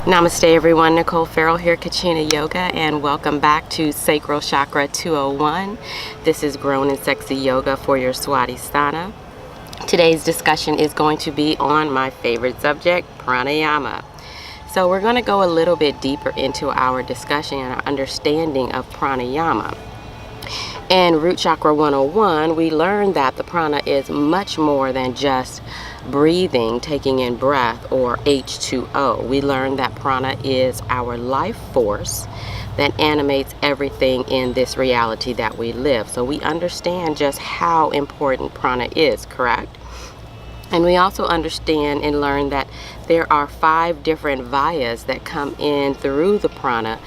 Namaste everyone, Nicole Farrell here, Kachina Yoga, and welcome back to Sacral Chakra 201. This is Grown and Sexy Yoga for your Swadhisthana. Today's discussion is going to be on my favorite subject, Pranayama. So we're going to go a little bit deeper into our discussion and our understanding of Pranayama. In Root Chakra 101, we learned that the prana is much more than just breathing, taking in breath, or H2O. We learned that prana is our life force that animates everything in this reality that we live. So we understand just how important prana is, correct? And we also understand and learn that there are 5 different vayas that come in through the prana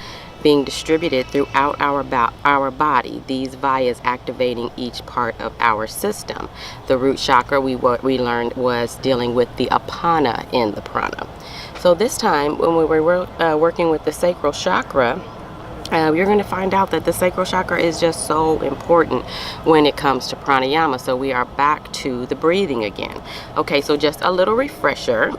being distributed throughout our body. These vayas activating each part of our system. The root chakra what we learned was dealing with the apana in the prana. So this time when we were working with the sacral chakra, you're going to find out that the sacral chakra is just so important when it comes to pranayama. So we are back to the breathing again. Okay, so just a little refresher.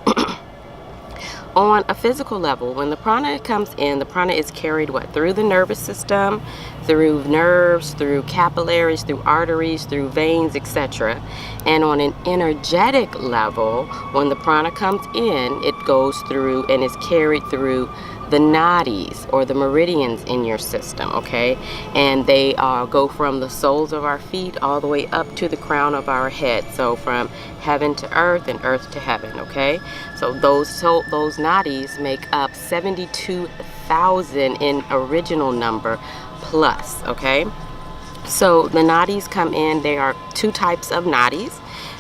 On a physical level, when the prana comes in, the prana is carried through the nervous system, through nerves, through capillaries, through arteries, through veins, etc. And on an energetic level, when the prana comes in, it goes through and is carried through the nadis, or the meridians in your system, okay? And they go from the soles of our feet all the way up to the crown of our head. So from heaven to earth and earth to heaven, okay? So those nadis make up 72,000 in original number plus, okay? So the nadis come in, there are 2 types of nadis.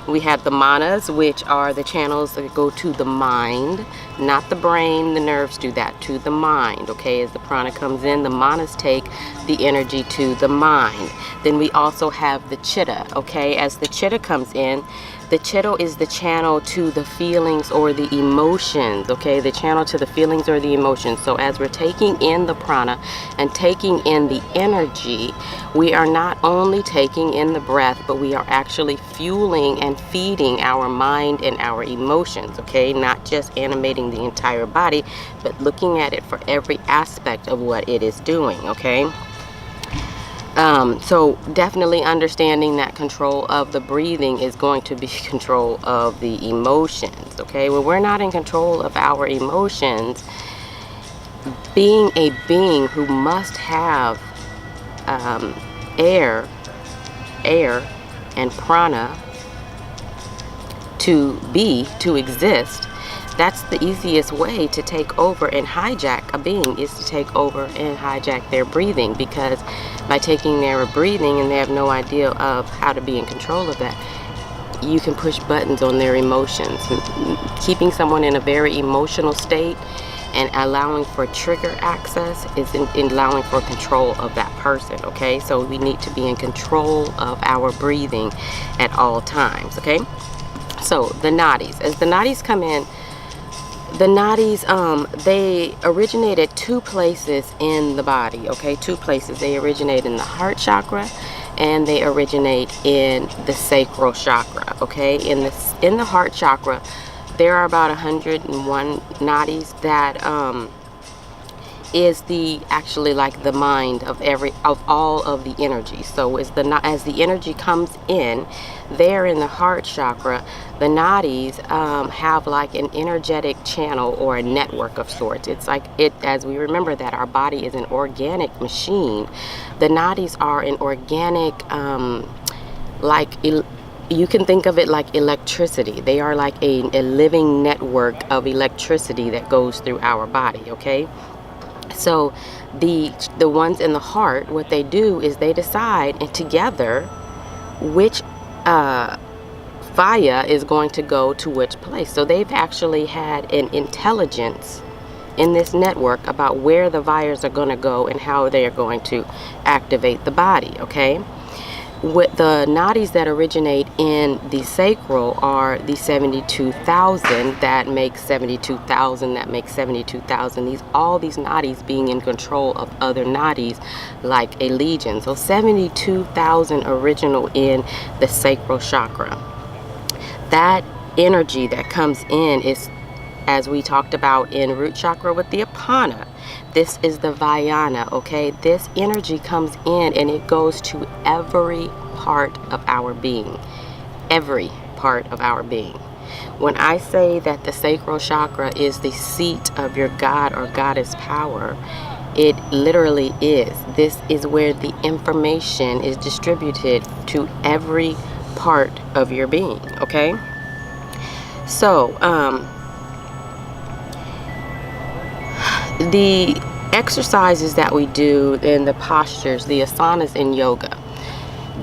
We have the manas, which are the channels that go to the mind, not the brain. The nerves do that, to the mind, okay? As the prana comes in, the manas take the energy to the mind. Then we also have the chitta, okay? As the chitta comes in, the chitta is the channel to the feelings or the emotions, okay? The channel to the feelings or the emotions. So as we're taking in the prana and taking in the energy, we are not only taking in the breath, but we are actually fueling and feeding our mind and our emotions, okay? Not just animating the entire body, but looking at it for every aspect of what it is doing, okay? So definitely understanding that control of the breathing is going to be control of the emotions, okay? When we're not in control of our emotions, being a being who must have air and prana to exist, that's the easiest way to take over and hijack a being, is to take over and hijack their breathing. Because by taking their breathing and they have no idea of how to be in control of that, you can push buttons on their emotions. Keeping someone in a very emotional state and allowing for trigger access is in allowing for control of that person, okay? So we need to be in control of our breathing at all times, okay? So the nadis, as the nadis come in, the nadis, they originate at 2 places in the body, okay? 2 places. They originate in the heart chakra and they originate in the sacral chakra, okay? In the heart chakra, there are about 101 nadis that is actually like the mind of all of the energy. So as the energy comes in there in the heart chakra, the nadis have like an energetic channel or a network of sorts. It's like as we remember that our body is an organic machine, the nadis are an organic you can think of it like electricity. They are like a living network of electricity that goes through our body, okay? So the ones in the heart, what they do is they decide together which vaya is going to go to which place. So they've actually had an intelligence in this network about where the vayas are going to go and how they are going to activate the body, okay? With the nadis that originate in the sacral are the 72,000 that makes 72,000 that makes 72,000. All these nadis being in control of other nadis like a legion. So 72,000 original in the sacral chakra. That energy that comes in is as we talked about in root chakra with the Apana. This is the Vayana, okay? This energy comes in and it goes to every part of our being. Every part of our being. When I say that the sacral chakra is the seat of your God or goddess power, it literally is. This is where the information is distributed to every part of your being, okay? So, the exercises that we do and the postures, the asanas in yoga,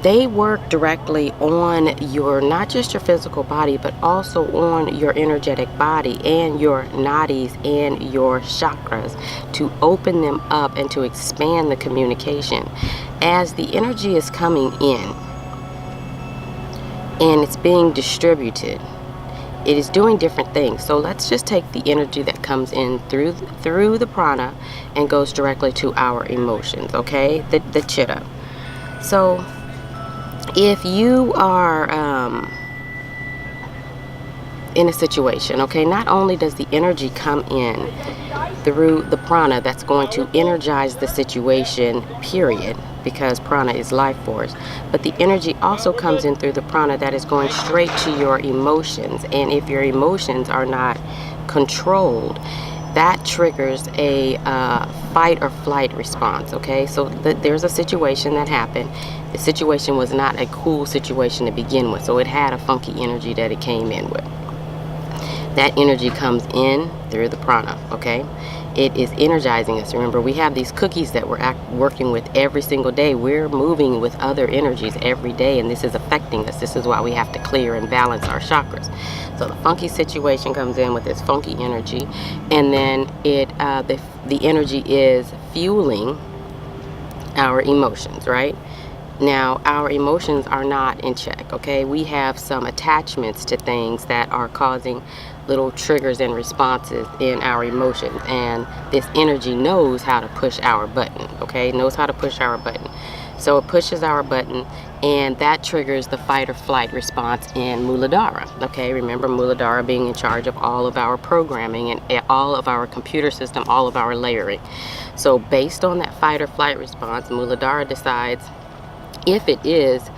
they work directly on your, not just your physical body, but also on your energetic body and your nadis and your chakras to open them up and to expand the communication. As the energy is coming in and it's being distributed, it is doing different things. So let's just take the energy that comes in through the prana and goes directly to our emotions, okay? The chitta. So if you are in a situation, okay, not only does the energy come in through the prana that's going to energize the situation, period, because prana is life force, but the energy also comes in through the prana that is going straight to your emotions. And if your emotions are not controlled, that triggers a fight or flight response, okay? So there's a situation that happened. The situation was not a cool situation to begin with, so it had a funky energy that it came in with. That energy comes in through the prana, okay? It is energizing us. Remember, we have these cookies that we're working with every single day. We're moving with other energies every day, and this is affecting us. This is why we have to clear and balance our chakras. So the funky situation comes in with this funky energy, and then the energy is fueling our emotions, right? Now, our emotions are not in check, okay? We have some attachments to things that are causing little triggers and responses in our emotions, and this energy knows how to push our button, okay? Knows how to push our button. So it pushes our button, and that triggers the fight or flight response in Muladhara, okay? Remember Muladhara being in charge of all of our programming and all of our computer system, all of our layering. So based on that fight or flight response, Muladhara decides if it is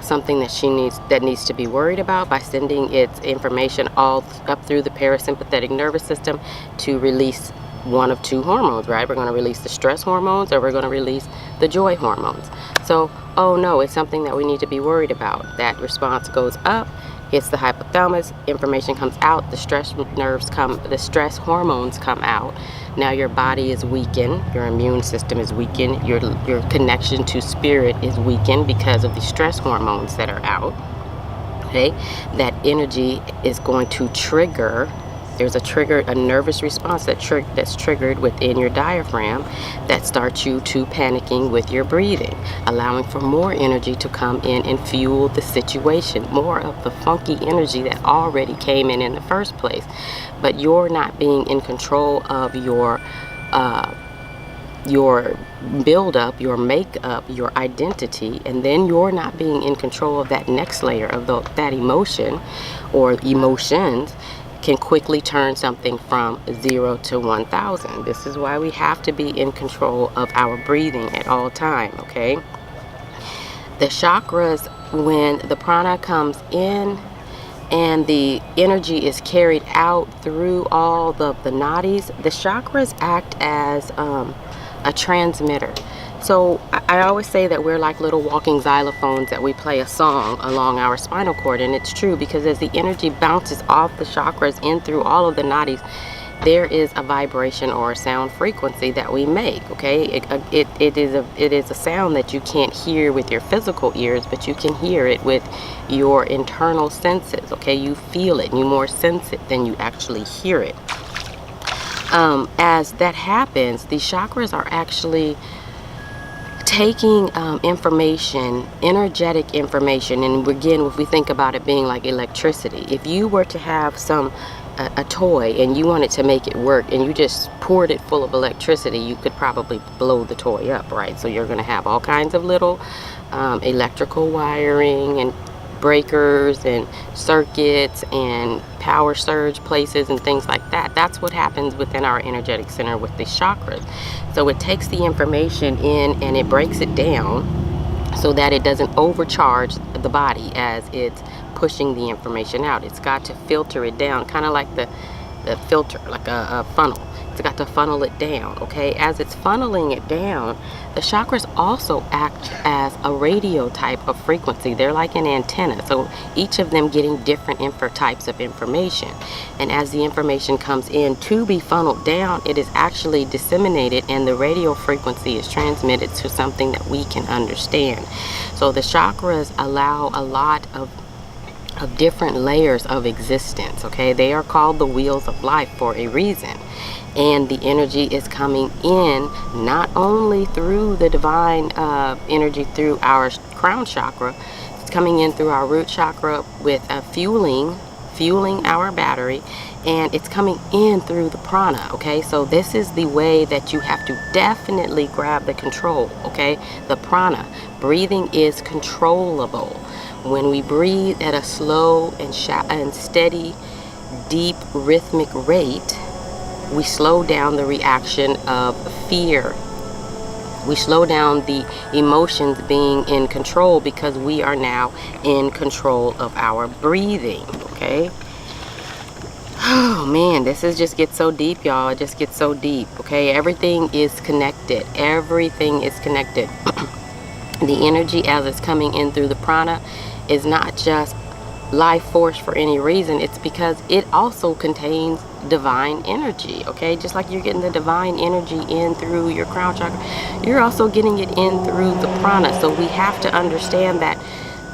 something that needs to be worried about by sending its information all up through the parasympathetic nervous system to release one of two hormones, right? We're going to release the stress hormones, or we're going to release the joy hormones. So, oh no, it's something that we need to be worried about. That response goes up, hits the hypothalamus, information comes out, the stress hormones come out. Now your body is weakened, your immune system is weakened, your connection to spirit is weakened because of the stress hormones that are out. Okay, that energy is going to trigger. There's a nervous response that's triggered within your diaphragm that starts you to panicking with your breathing, allowing for more energy to come in and fuel the situation, more of the funky energy that already came in the first place. But you're not being in control of your build-up, your makeup, your identity, and then you're not being in control of that next layer of that emotion or emotions can quickly turn something from 0 to 1,000. This is why we have to be in control of our breathing at all time, okay? The chakras, when the prana comes in and the energy is carried out through all the nadis, the chakras act as a transmitter. So I always say that we're like little walking xylophones that we play a song along our spinal cord, and it's true because as the energy bounces off the chakras in through all of the nadis, there is a vibration or a sound frequency that we make, okay? It is a sound that you can't hear with your physical ears, but you can hear it with your internal senses, okay? You feel it, and you more sense it than you actually hear it. As that happens, the chakras are actually taking information, energetic information, and again, if we think about it being like electricity, if you were to have a toy and you wanted to make it work and you just poured it full of electricity, you could probably blow the toy up, right? So you're going to have all kinds of little electrical wiring and breakers and circuits and power surge places and things like that. That's what happens within our energetic center with the chakras. So it takes the information in and it breaks it down so that it doesn't overcharge the body as it's pushing the information out. It's got to filter it down, kind of like the filter, like a funnel. It's got to funnel it down, okay? As it's funneling it down, the chakras also act as a radio type of frequency. They're like an antenna, so each of them getting different types of information. And as the information comes in to be funneled down, it is actually disseminated and the radio frequency is transmitted to something that we can understand. So the chakras allow a lot of different layers of existence, okay? They are called the wheels of life for a reason. And the energy is coming in not only through the divine energy through our crown chakra, it's coming in through our root chakra with fueling our battery, and it's coming in through the prana, okay? So this is the way that you have to definitely grab the control, okay? The prana. Breathing is controllable. When we breathe at a slow and steady, deep, rhythmic rate, we slow down the reaction of fear. We slow down the emotions being in control because we are now in control of our breathing, okay? Oh man, this just gets so deep, y'all. It just gets so deep, okay? Everything is connected. Everything is connected. The energy as it's coming in through the prana is not just life force for any reason. It's because it also contains divine energy, okay? Just like you're getting the divine energy in through your crown chakra, you're also getting it in through the prana. So we have to understand that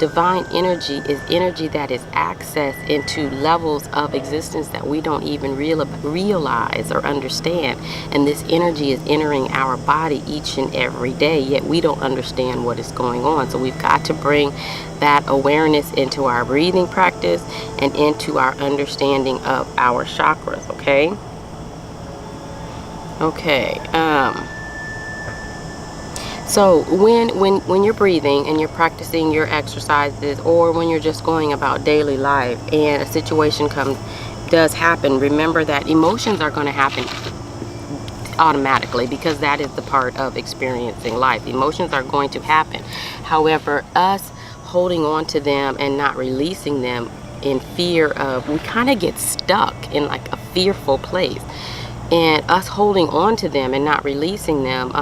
divine energy is energy that is accessed into levels of existence that we don't even realize or understand. And this energy is entering our body each and every day, yet we don't understand what is going on. So we've got to bring that awareness into our breathing practice and into our understanding of our chakras, okay? Okay. So when you're breathing and you're practicing your exercises, or when you're just going about daily life and a situation does happen, remember that emotions are going to happen automatically, because that is the part of experiencing life. Emotions are going to happen. However, us holding on to them and not releasing them in fear of, we kind of get stuck in like a fearful place. And us holding on to them and not releasing them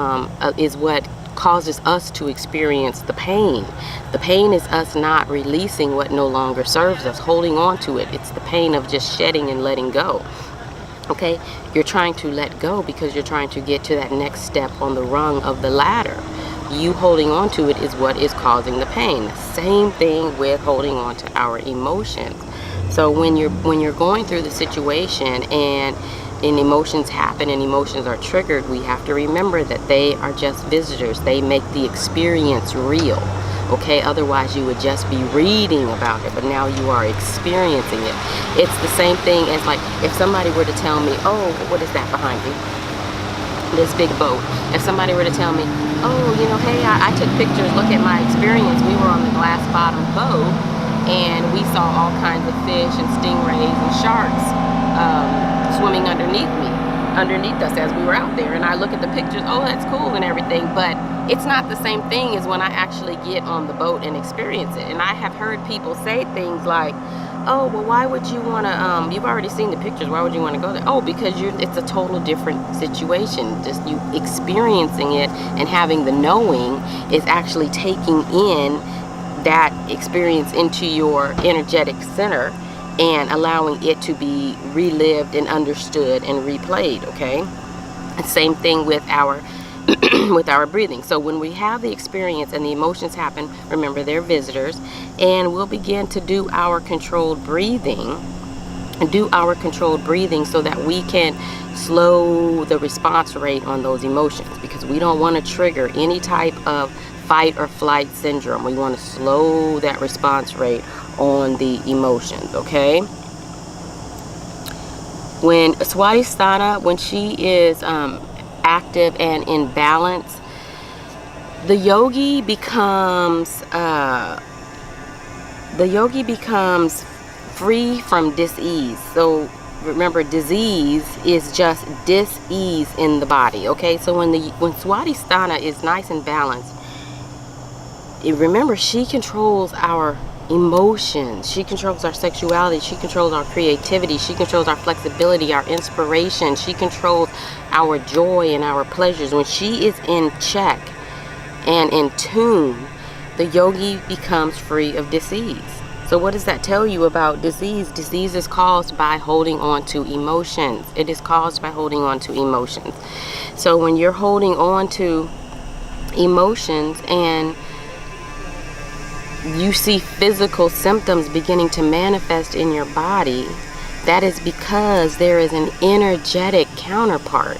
is what causes us to experience the pain. The pain is us not releasing what no longer serves us, holding on to it. It's the pain of just shedding and letting go. Okay, you're trying to let go because you're trying to get to that next step on the rung of the ladder. You holding on to it is what is causing the pain. Same thing with holding on to our emotions. So when you're going through the situation and emotions happen and emotions are triggered, we have to remember that they are just visitors. They make the experience real, okay? Otherwise you would just be reading about it, but now you are experiencing it. It's the same thing as like if somebody were to tell me, oh, what is that behind me? This big boat. If somebody were to tell me, oh, you know, hey, I took pictures, look at my experience. We were on the glass bottom boat and we saw all kinds of fish and stingrays and sharks swimming underneath us as we were out there. And I look at the pictures, oh, that's cool and everything, but it's not the same thing as when I actually get on the boat and experience it. And I have heard people say things like, oh, well, why would you want to, you've already seen the pictures, why would you want to go there? Oh, because it's a total different situation. Just you experiencing it and having the knowing is actually taking in that experience into your energetic center and allowing it to be relived and understood and replayed, okay? Same thing with our with our breathing. So when we have the experience and the emotions happen, remember they're visitors, and we'll begin to do our controlled breathing so that we can slow the response rate on those emotions, because we don't want to trigger any type of fight or flight syndrome. We want to slow that response rate on the emotions, okay? When Swadhisthana, when she is active and in balance, the yogi becomes the yogi becomes free from dis-ease. So remember, disease is just dis-ease in the body. Okay, so when Swadhisthana is nice and balanced, remember, she controls our emotions, she controls our sexuality, she controls our creativity, she controls our flexibility, our inspiration, she controls our joy and our pleasures. When she is in check and in tune, the yogi becomes free of disease. So what does that tell you about disease? Disease is caused by holding on to emotions. It is caused by holding on to emotions. So when you're holding on to emotions and you see physical symptoms beginning to manifest in your body, that is because there is an energetic counterpart.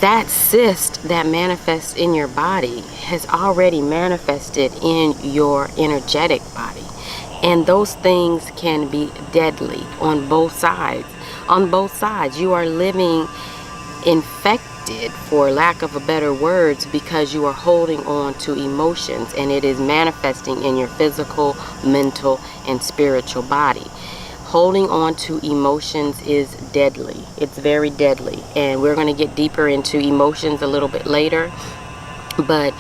That cyst that manifests in your body has already manifested in your energetic body. And those things can be deadly on both sides. On both sides, you are living infected, for lack of a better words, because you are holding on to emotions, and it is manifesting in your physical, mental, and spiritual body. Holding on to emotions is deadly. It's very deadly, and we're going to get deeper into emotions a little bit later. But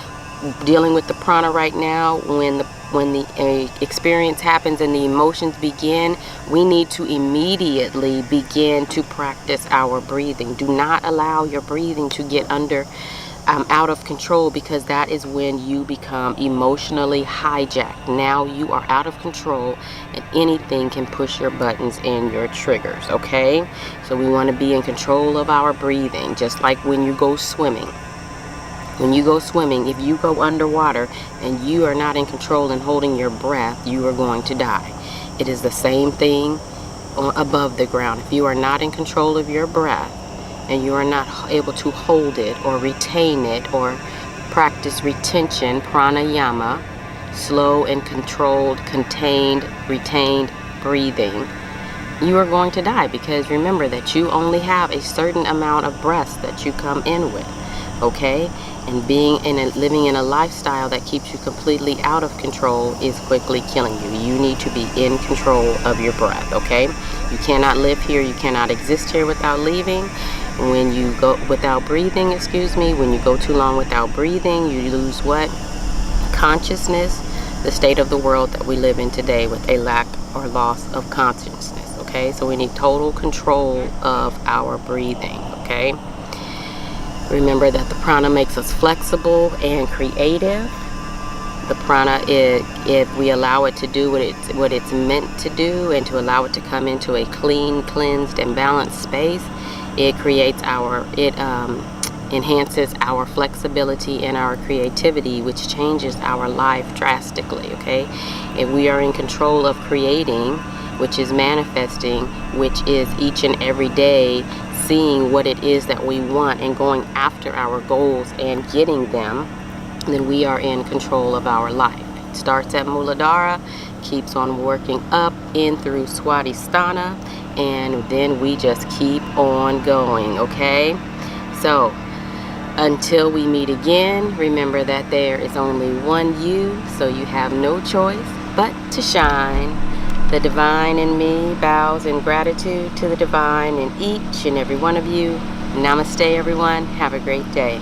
dealing with the prana right now, when the experience happens and the emotions begin, we need to immediately begin to practice our breathing. Do not allow your breathing to get out of control, because that is when you become emotionally hijacked. Now you are out of control, and anything can push your buttons and your triggers. Okay, so we want to be in control of our breathing, just like when you go swimming. When you go swimming, if you go underwater and you are not in control and holding your breath, you are going to die. It is the same thing above the ground. If you are not in control of your breath and you are not able to hold it or retain it or practice retention, pranayama, slow and controlled, contained, retained breathing, you are going to die, because remember that you only have a certain amount of breaths that you come in with. Okay, and living in a lifestyle that keeps you completely out of control is quickly killing you. You need to be in control of your breath. Okay, you cannot live here, you cannot exist here without leaving. When you go without breathing, when you go too long without breathing, you lose what? Consciousness, the state of the world that we live in today, with a lack or loss of consciousness. Okay, so we need total control of our breathing. Okay, remember that the prana makes us flexible and creative. The prana, if we allow it to do what it's meant to do, and to allow it to come into a clean, cleansed, and balanced space, it enhances our flexibility and our creativity, which changes our life drastically. Okay, if we are in control of creating, which is manifesting, which is each and every day seeing what it is that we want and going after our goals and getting them, then we are in control of our life. It starts at Muladhara, keeps on working up in through Swadhisthana, and then we just keep on going. Okay, so until we meet again, remember that there is only one you, so you have no choice but to shine. The divine in me bows in gratitude to the divine in each and every one of you. Namaste, everyone. Have a great day.